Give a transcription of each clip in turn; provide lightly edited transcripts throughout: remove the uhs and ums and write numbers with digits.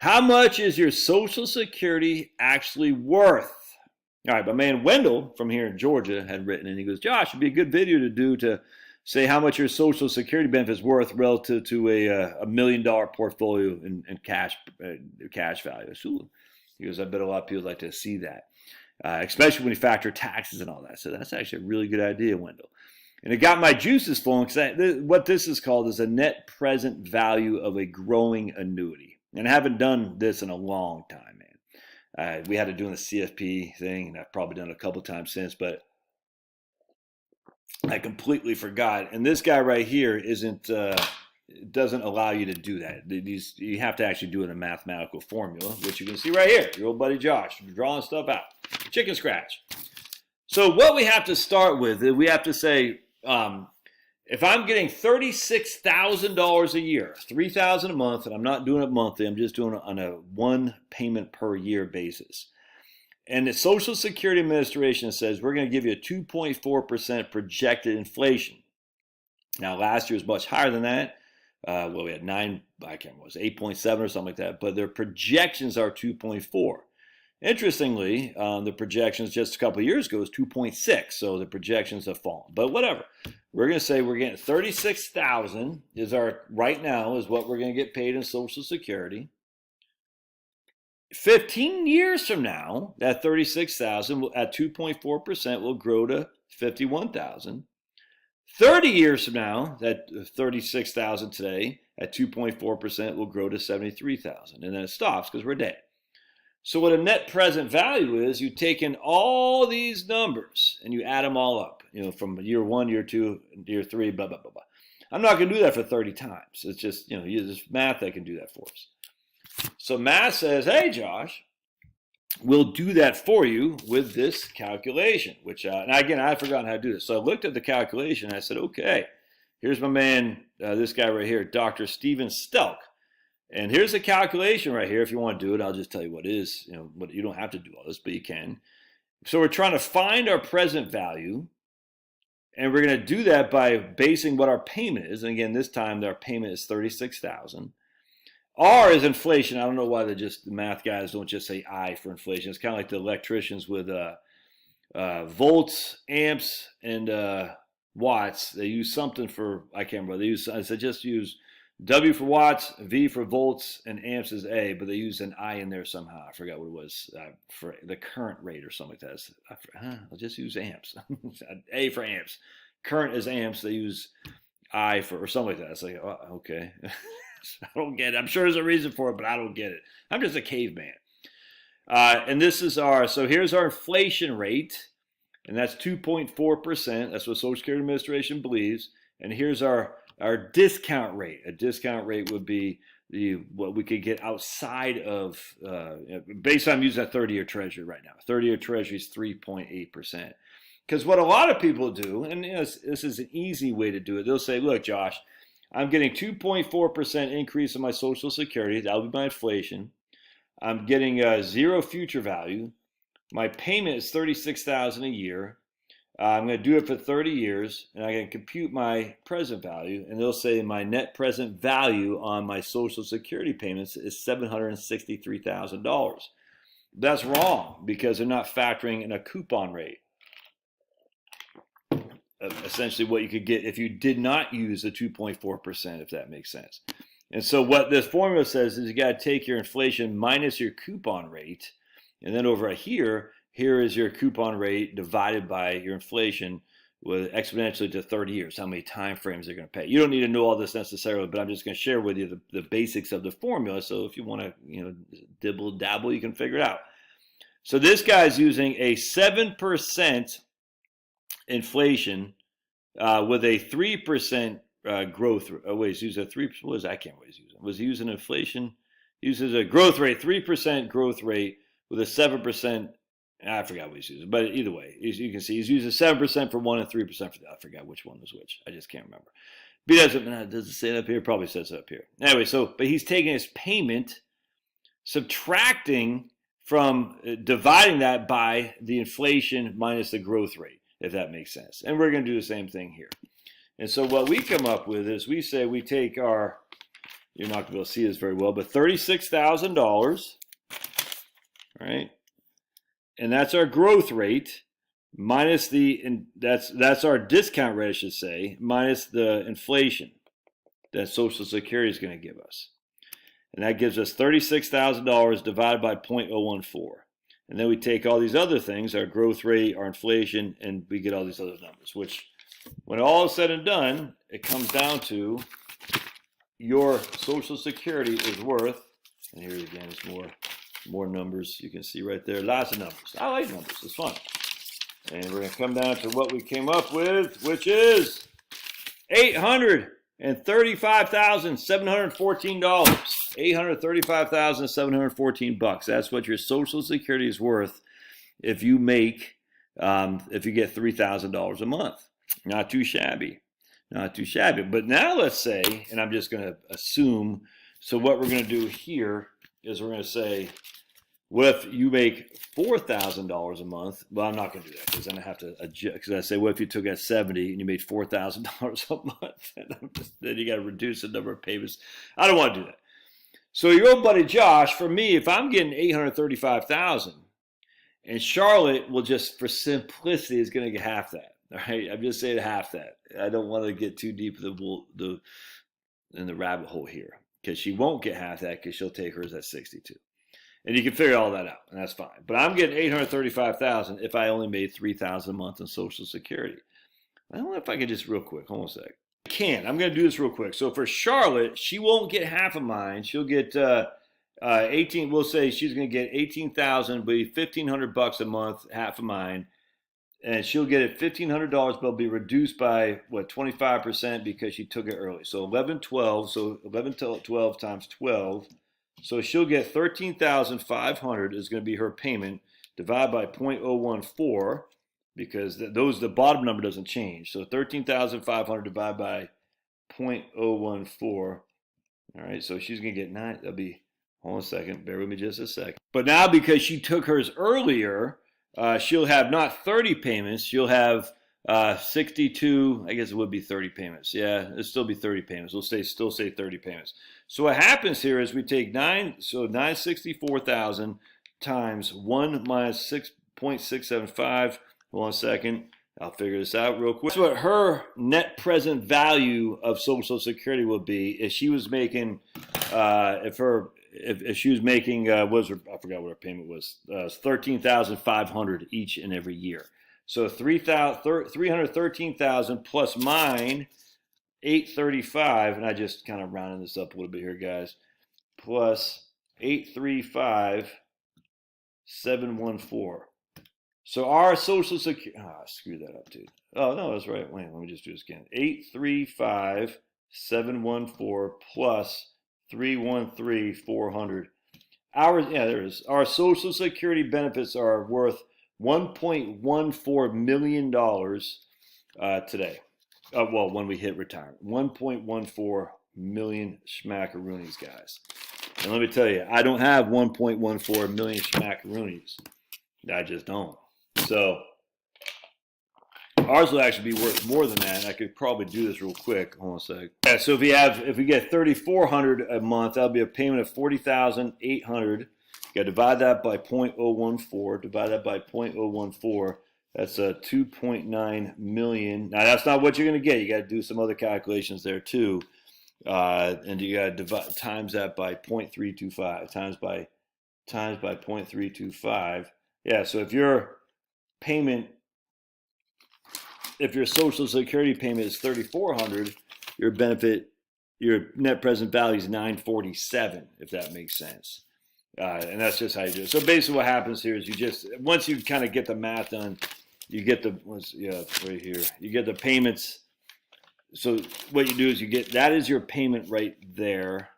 How much is your Social Security actually worth? All right, my man Wendell from here in Georgia had written, and he goes, Josh, it'd be a good video to do to say how much your Social Security benefit is worth relative to a $1 million portfolio in cash value. So he goes, I bet a lot of people like to see that, especially when you factor taxes and all that. So that's actually a really good idea, Wendell. And it got my juices flowing because what this is called is a net present value of a growing annuity. And I haven't done this in a long time, man. We had to do the CFP thing, and I've probably done it a couple times since, but I completely forgot. And this guy right here doesn't allow you to do that. You have to actually do it in a mathematical formula, which you can see right here. Your old buddy Josh drawing stuff out. Chicken scratch. So what we have to start with is we have to say, if I'm getting $36,000 a year, $3,000 a month, and I'm not doing it monthly, I'm just doing it on a one payment per year basis. And the Social Security Administration says we're going to give you a 2.4% projected inflation. Now, last year was much higher than that. We had 8.7 or something like that, but their projections are 2.4. Interestingly, the projections just a couple of years ago was 2.6, so the projections have fallen. But whatever, we're going to say we're getting $36,000 right now is what we're going to get paid in Social Security. 15 years from now, that $36,000 at 2.4% will grow to $51,000. 30 years from now, that $36,000 today at 2.4% will grow to $73,000, and then it stops because we're dead. So what a net present value is, you take in all these numbers and you add them all up, from year 1, year 2, year 3, blah, blah, blah, blah. I'm not going to do that for 30 times. It's just, there's math that can do that for us. So math says, hey, Josh, we'll do that for you with this calculation, which, and again, I've forgotten how to do this. So I looked at the calculation and I said, okay, here's my man, this guy right here, Dr. Steven Stelk. And here's the calculation right here. If you want to do it, I'll just tell you what it is. But you don't have to do all this, but you can. So we're trying to find our present value, and we're going to do that by basing what our payment is. And again, this time our payment is $36,000. R is inflation. I don't know why the math guys don't just say I for inflation. It's kind of like the electricians with volts, amps, and watts. They use something for, I can't remember. They just use W for watts, V for volts, and amps is A, but they use an I in there somehow. I forgot what it was for the current rate or something like that. I'll just use amps. A for amps. Current is amps. They use I for or something like that. It's like, oh, okay. I don't get it. I'm sure there's a reason for it, but I don't get it. I'm just a caveman. And this is so here's our inflation rate, and that's 2.4%. That's what Social Security Administration believes. And here's our discount rate. A discount rate would be what we could get outside of, based on using a 30-year treasury right now. 30-year treasury is 3.8%. Because what a lot of people do, and this is an easy way to do it, they'll say, look, Josh, I'm getting 2.4% increase in my Social Security. That'll be my inflation. I'm getting zero future value. My payment is $36,000 a year. I'm going to do it for 30 years, and I can compute my present value, and they'll say my net present value on my Social Security payments is $763,000. That's wrong because they're not factoring in a coupon rate. Essentially what you could get if you did not use the 2.4%, if that makes sense. And so what this formula says is you got to take your inflation minus your coupon rate, and then over here is your coupon rate divided by your inflation with exponentially to 30 years, how many time frames they're going to pay. You don't need to know all this necessarily, but I'm just going to share with you the basics of the formula. So if you want to dibble dabble, you can figure it out. So this guy's using a 7% inflation with a 3% growth. Oh wait, he's using a 3%. What was that? I can't remember what he's using. Was he using inflation? He uses a growth rate, 3% growth rate with a 7%. I forgot what he's using, but either way, you can see he's using 7% for one and 3% for the. I forgot which one was which. I just can't remember. But does it say it up here? Probably says it up here. Anyway, but he's taking his payment, subtracting from dividing that by the inflation minus the growth rate, if that makes sense. And we're going to do the same thing here. And so what we come up with is we say we take our you're not going to be able to see this very well, but $36,000, right? And that's our growth rate minus that's our discount rate, I should say, minus the inflation that Social Security is going to give us. And that gives us $36,000 divided by 0.014. And then we take all these other things, our growth rate, our inflation, and we get all these other numbers, which when all is said and done, it comes down to your Social Security is worth, and here again is more numbers. You can see right there, lots of numbers. I like numbers, it's fun. And we're going to come down to what we came up with, which is $835,714. $835,714. That's what your Social Security is worth if you make, if you get $3,000 a month. Not too shabby. Not too shabby. But now let's say, and I'm just going to assume, so what we're going to do here is we're going to say, what if you make $4,000 a month? Well, I'm not going to do that because then I have to adjust. Because I say, what if you took at 70 and you made $4,000 a month? Then you got to reduce the number of payments. I don't want to do that. So your old buddy Josh, for me, if I'm getting $835,000, and Charlotte will just, for simplicity, is going to get half that. All right, I'm just saying half that. I don't want to get too deep in the rabbit hole here because she won't get half that because she'll take hers at 62. And you can figure all that out, and that's fine. But I'm getting $835,000 if I only made $3,000 a month in Social Security. I don't know if I can just real quick. Hold on a sec. I can. I'm going to do this real quick. So for Charlotte, she won't get half of mine. She'll get 18. We'll say she's going to get $18,000, be $1,500 a month, half of mine, and she'll get it $1,500, but it'll be reduced by what 25% because she took it early. So 1112. So 1112 times 12. So she'll get $13,500 is going to be her payment divided by 0.014 because the bottom number doesn't change. So 13,500 divided by 0.014. All right, so she's going to get 9. That'll be, hold on a second, bear with me just a second. But now because she took hers earlier, she'll have not 30 payments, she'll have 62, I guess it would be 30 payments. Yeah, it'll still be 30 payments. We'll still say 30 payments. So what happens here is we take 964,000 times 1 minus 6.675. Hold on a second. I'll figure this out real quick. That's what her net present value of Social Security would be if she was making, if she was making, I forgot what her payment was, $13,500 each and every year. So 313,000 plus mine, 835, and I just kind of rounded this up a little bit here, guys, plus 835,714. So our Social Security, screw that up, dude. Oh, no, that's right. Wait, let me just do this again. 835,714 plus 313,400. There it is. Our Social Security benefits are worth $1.14 million today. Well, when we hit retirement. 1.14 million schmackaroonies, guys. And let me tell you, I don't have 1.14 million schmackaroonies. I just don't. So ours will actually be worth more than that. I could probably do this real quick. Hold on a sec. Yeah, so if we get $3,400 a month, that'll be a payment of $40,800. You got to divide that by 0.014. Divide that by 0.014. That's a 2.9 million. Now that's not what you're going to get. You got to do some other calculations there too, and you got to divide times that by 0.325 times by 0.325. Yeah. So if your Social Security payment is $3,400, your net present value is $947, if that makes sense. And that's just how you do it. So basically what happens here is once you kind of get the math done, you get right here. You get the payments. So what you do is that is your payment right there.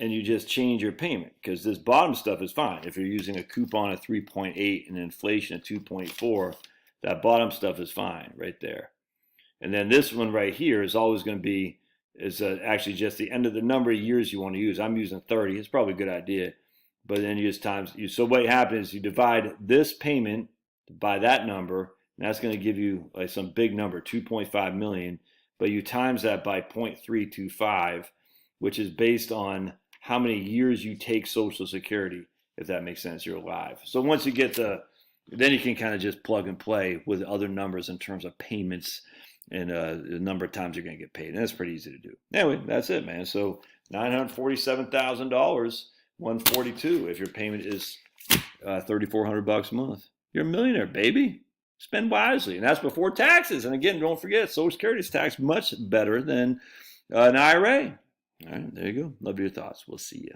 And you just change your payment because this bottom stuff is fine. If you're using a coupon of 3.8 and inflation of 2.4, that bottom stuff is fine right there. And then this one right here is always going to be actually just the end of the number of years you want to use. I'm using 30. It's probably a good idea. But then you just so what happens is you divide this payment by that number, and that's going to give you like some big number, 2.5 million. But you times that by 0.325, which is based on how many years you take Social Security, if that makes sense, you're alive. So once you get then you can kind of just plug and play with other numbers in terms of payments and the number of times you're going to get paid. And that's pretty easy to do. Anyway, that's it, man. So $947,000, 142 if your payment is $3,400 a month. You're a millionaire, baby. Spend wisely. And that's before taxes. And again, don't forget, Social Security is taxed much better than an IRA. All right, there you go. Love your thoughts. We'll see you.